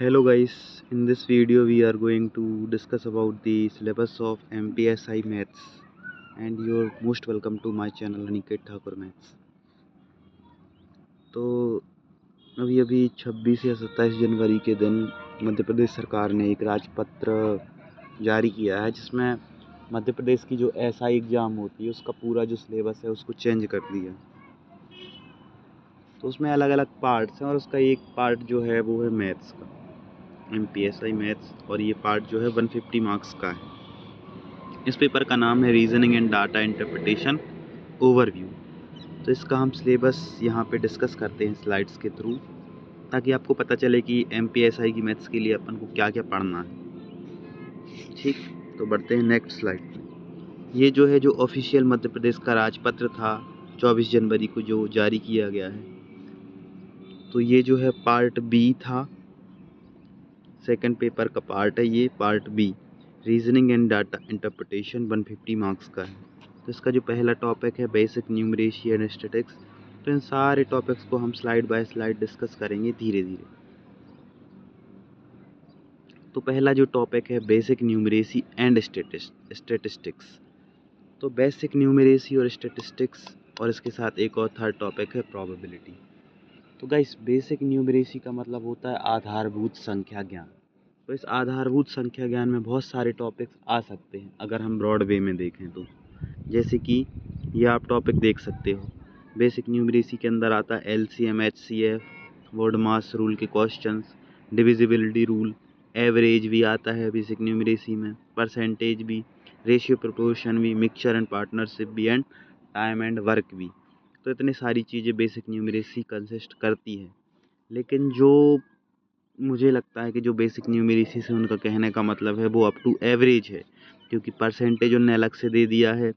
Hello guys, in this video we are going to discuss about the syllabus of MPSI Maths and you're most welcome to my channel Aniket Thakur Maths। तो अभी अभी 26 या 27 जनवरी के दिन मध्य प्रदेश सरकार ने एक राजपत्र जारी किया है जिसमें मध्य प्रदेश की जो एसआई एग्ज़ाम होती है उसका पूरा जो सिलेबस है उसको चेंज कर दिया। तो उसमें अलग अलग पार्ट्स हैं और उसका एक पार्ट जो है वो है मैथ्स का, MPSI मैथ्स, और ये पार्ट जो है 150 मार्क्स का है। इस पेपर का नाम है reasoning and data interpretation overview. तो इसका हम सिलेबस यहाँ पे डिस्कस करते हैं स्लाइड्स के थ्रू, ताकि आपको पता चले कि MPSI की मैथ्स के लिए अपन को क्या क्या पढ़ना है। ठीक, तो बढ़ते हैं नेक्स्ट स्लाइड पे। ये जो है जो ऑफिशियल मध्य प्रदेश का राजपत्र था 24 जनवरी को जो जारी किया गया है, तो ये जो है पार्ट बी था, सेकंड पेपर का पार्ट है ये part B, reasoning and data interpretation 150 marks का है। तो इसका जो पहला टॉपिक है बेसिक न्यूमरेसी एंड स्टैटिस्टिक्स। तो इन सारे टॉपिक्स को हम स्लाइड बाय स्लाइड डिस्कस करेंगे धीरे धीरे। तो पहला जो टॉपिक है बेसिक न्यूमरेसी एंड स्टैटिस्टिक्स। तो बेसिक न्यूमरेसी और स्टैटिस्टिक्स, और इसके साथ एक और थर्ड टॉपिक है प्रोबेबिलिटी। तो गाइस, बेसिक न्यूमरेसी का मतलब होता है आधारभूत संख्या ज्ञान। तो इस आधारभूत संख्या ज्ञान में बहुत सारे टॉपिक्स आ सकते हैं अगर हम ब्रॉड वे में देखें तो, जैसे कि ये आप टॉपिक देख सकते हो। बेसिक न्यूमरेसी के अंदर आता है LCM, HCF, BODMAS rule के क्वेश्चंस, डिविजिबिलिटी रूल, एवरेज भी आता है बेसिक न्यूमरेसी में, परसेंटेज भी, रेशियो प्रोपोर्शन भी, मिक्सचर एंड पार्टनरशिप भी, एंड टाइम एंड वर्क भी। तो इतनी सारी चीज़ें बेसिक न्यूमरेसी कंसिस्ट करती है। लेकिन जो मुझे लगता है कि जो बेसिक न्यूमरेसी से उनका कहने का मतलब है वो अप टू एवरेज है, क्योंकि परसेंटेज उन्होंने अलग से दे दिया है,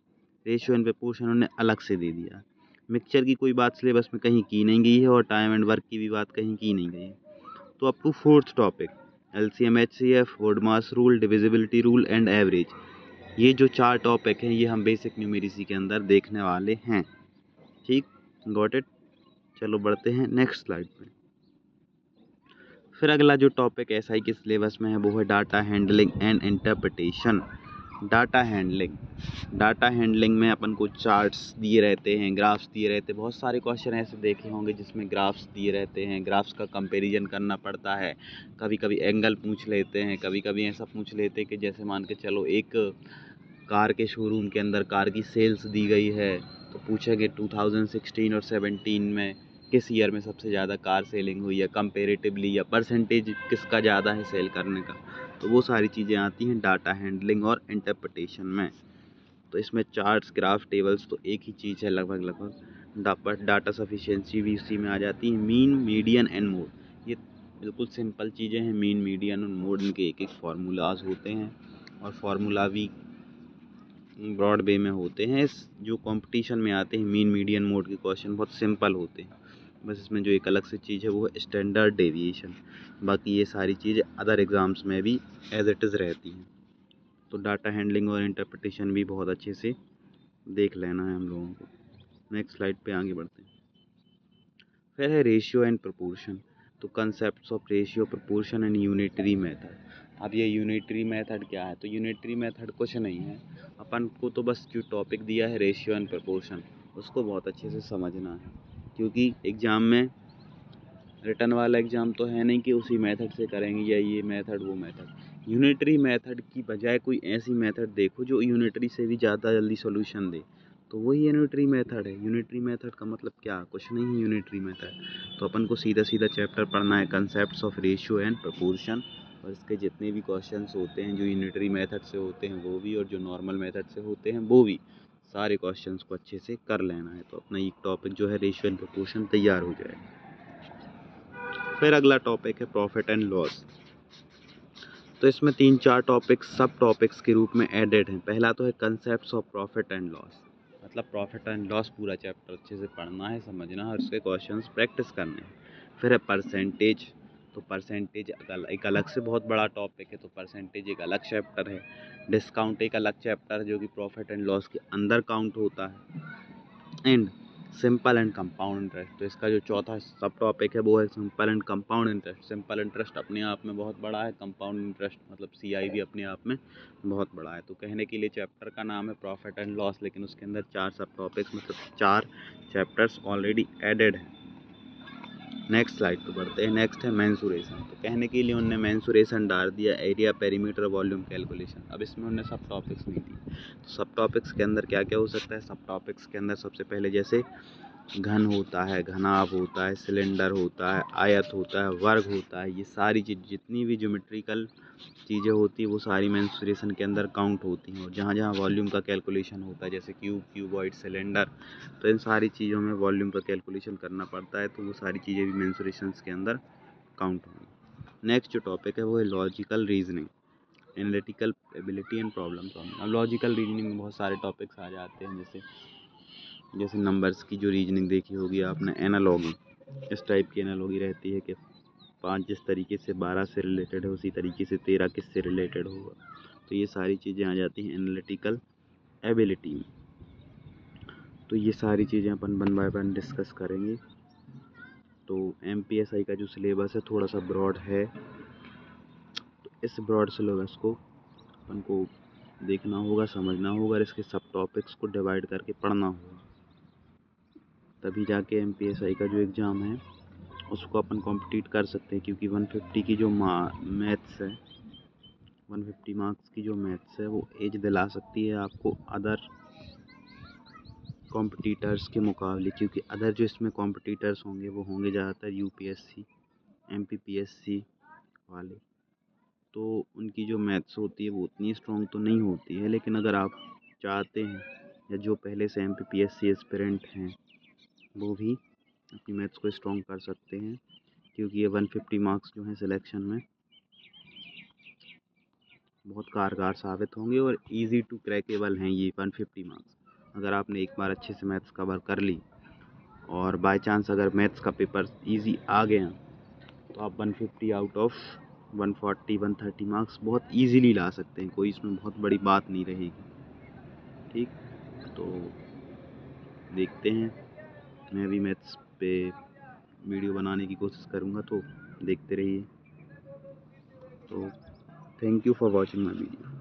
रेशियो एंड प्रोपोर्शन उन्होंने अलग से दे दिया है। मिक्सचर की कोई बात सिलेबस में कहीं की नहीं गई है और टाइम एंड वर्क की भी बात कहीं की नहीं गई है। तो up to fourth topic LCM, HCF, BODMAS rule, divisibility rule and average, ये जो 4 टॉपिक हैं ये हम बेसिक न्यूमरेसी के अंदर देखने वाले हैं। ठीक, गॉट इट। चलो बढ़ते हैं नेक्स्ट स्लाइड पे। फिर अगला जो टॉपिक एसआई के सिलेबस में है वो है data handling and interpretation. Data handling में अपन को चार्ट्स दिए रहते हैं, ग्राफ्स दिए रहते हैं। बहुत सारे क्वेश्चन ऐसे देखे होंगे जिसमें ग्राफ्स दिए रहते हैं, ग्राफ्स का कंपैरिजन करना पड़ता है। कभी कभी एंगल पूछ लेते हैं, कभी कभी ऐसा पूछ लेते हैं कि जैसे मान के चलो एक कार के शोरूम के अंदर कार की सेल्स दी गई है, तो पूछेंगे 2016 और 17 में किस ईयर में सबसे ज़्यादा कार सेलिंग हुई है कंपेरेटिवली, या परसेंटेज किसका ज़्यादा है सेल करने का। तो वो सारी चीज़ें आती हैं डाटा हैंडलिंग और इंटरप्रिटेशन में। तो इसमें चार्ट्स, ग्राफ, टेबल्स तो एक ही चीज़ है लगभग। डाटा सफिशिएंसी भी उसी में आ जाती है। मीन, मीडियन एंड मोड, ये बिल्कुल सिंपल चीज़ें हैं। मीन, मीडियन और मोड, इनके एक एक फार्मूलाज होते हैं और फार्मूला भी ब्रॉड वे में होते हैं। इस जो कंपटीशन में आते हैं मीन, मीडियन, मोड के क्वेश्चन बहुत सिंपल होते हैं। बस इसमें जो एक अलग से चीज़ है वो है स्टैंडर्ड डेविएशन। बाकी ये सारी चीज़ें अदर एग्ज़ाम्स में भी एज इट इज़ रहती हैं। तो डाटा हैंडलिंग और इंटरप्रिटेशन भी बहुत अच्छे से देख लेना है हम लोगों को। नेक्स्ट स्लाइड पे आगे बढ़ते हैं। फिर है रेशियो एंड प्रोपोर्शन। तो concepts of ratio, proportion and unitary method. अब ये यूनिटरी मेथड क्या है? तो यूनिटरी मेथड कुछ नहीं है, अपन को तो बस जो टॉपिक दिया है रेशियो एंड प्रोपोर्शन उसको बहुत अच्छे से समझना है, क्योंकि एग्ज़ाम में रिटर्न वाला एग्ज़ाम तो है नहीं कि उसी मेथड से करेंगे या ये मेथड वो मेथड। यूनिटरी मेथड की बजाय कोई ऐसी मेथड देखो जो यूनिटरी से भी ज़्यादा जल्दी सॉल्यूशन दे, तो वही यूनिटरी मेथड है। यूनिटरी मेथड का मतलब क्या? कुछ नहीं है यूनिटरी मेथड। तो अपन को सीधा सीधा चैप्टर पढ़ना है concepts of ratio and proportion, और इसके जितने भी क्वेश्चंस होते हैं जो यूनिटरी मेथड से होते हैं वो भी, और जो नॉर्मल मेथड से होते हैं वो भी, सारे क्वेश्चंस को अच्छे से कर लेना है। तो अपना एक टॉपिक जो है रेशियो एंड प्रोपोर्शन तैयार हो जाएगा। फिर अगला टॉपिक है प्रॉफिट एंड लॉस। तो इसमें 3-4 टॉपिक्स सब टॉपिक्स के रूप में एडेड हैं। पहला तो है concepts of profit and loss, मतलब प्रॉफिट एंड लॉस पूरा चैप्टर अच्छे से पढ़ना है, समझना है और उसके क्वेश्चंस प्रैक्टिस करने हैं। फिर है परसेंटेज। तो परसेंटेज एक अलग से बहुत बड़ा टॉपिक है, तो परसेंटेज एक अलग चैप्टर है। डिस्काउंट एक अलग चैप्टर है जो कि प्रॉफिट एंड लॉस के अंदर काउंट होता है। And simple and compound interest. तो इसका जो चौथा सब टॉपिक है वो है simple and compound interest. Simple interest अपने आप में बहुत बड़ा है, कंपाउंड इंटरेस्ट मतलब CI भी अपने आप में बहुत बड़ा है। तो कहने के लिए चैप्टर का नाम है प्रॉफिट एंड लॉस, लेकिन उसके अंदर 4 सब टॉपिक्स मतलब 4 चैप्टर्स ऑलरेडी एडेड हैं। नेक्स्ट स्लाइड पे बढ़ते हैं। नेक्स्ट है मेंसुरेशन। तो कहने के लिए उनने मेंसुरेशन डाल दिया, एरिया, पेरीमीटर, वॉल्यूम कैलकुलेशन। अब इसमें उन्होंने सब टॉपिक्स नहीं दी। तो सब टॉपिक्स के अंदर क्या क्या हो सकता है? सब टॉपिक्स के अंदर सबसे पहले जैसे घन होता है, घनाभ होता है, सिलेंडर होता है, आयत होता है, वर्ग होता है, ये सारी चीज़ जितनी भी ज्योमेट्रिकल चीज़ें होती हैं वो सारी मेंसुरेशन के अंदर काउंट होती हैं। और जहाँ जहाँ वॉल्यूम का कैलकुलेशन होता है जैसे क्यूब, क्यूबॉइड, सिलेंडर, तो इन सारी चीज़ों में वॉल्यूम का कैलकुलेशन करना पड़ता है, तो वो सारी चीज़ें भी मेंसुरेशंस के अंदर काउंट होंगी। नेक्स्ट जो टॉपिक है वो है logical reasoning, analytical ability and problem solving. अब लॉजिकल रीजनिंग में बहुत सारे टॉपिक्स आ जाते हैं, जैसे नंबर्स की जो रीजनिंग देखी होगी आपने, एनालॉगी, इस टाइप की एनालॉगी रहती है कि 5 जिस तरीके से 12 से रिलेटेड है उसी तरीके से 13 किससे रिलेटेड होगा। तो ये सारी चीज़ें आ जाती हैं एनालिटिकल एबिलिटी में। तो ये सारी चीज़ें अपन वन बाय वन डिस्कस करेंगे। तो MPSI का जो सिलेबस है थोड़ा सा ब्रॉड है, तो इस ब्रॉड सिलेबस को अपन को देखना होगा, समझना होगा और इसके सब टॉपिक्स को डिवाइड करके पढ़ना होगा, तभी जाके MPSI का जो एग्ज़ाम है उसको अपन कॉम्पिटिट कर सकते हैं। क्योंकि 150 की जो मैथ्स है, 150 मार्क्स की जो मैथ्स है वो एज दिला सकती है आपको अदर कॉम्पिटिटर्स के मुकाबले। क्योंकि अदर जो इसमें कॉम्पिटिटर्स होंगे वो होंगे ज़्यादातर UPSC, MPPSC वाले, तो उनकी जो मैथ्स होती है वो उतनी स्ट्रॉन्ग तो नहीं होती है। लेकिन अगर आप चाहते हैं या जो पहले से MPPSC एस्पिरेंट हैं वो भी अपनी मैथ्स को स्ट्रॉन्ग कर सकते हैं, क्योंकि ये 150 मार्क्स जो हैं सिलेक्शन में बहुत कारगर साबित होंगे और इजी टू क्रैकेबल हैं ये 150 मार्क्स। अगर आपने एक बार अच्छे से मैथ्स कवर कर ली और बाय चांस अगर मैथ्स का पेपर इजी आ गया तो आप 150 आउट ऑफ 140 130 मार्क्स बहुत इजीली ला सकते हैं, कोई इसमें बहुत बड़ी बात नहीं रहेगी। ठीक, तो देखते हैं, मैं भी मैथ्स पे वीडियो बनाने की कोशिश करूँगा, तो देखते रहिए। तो thank you for watching my video.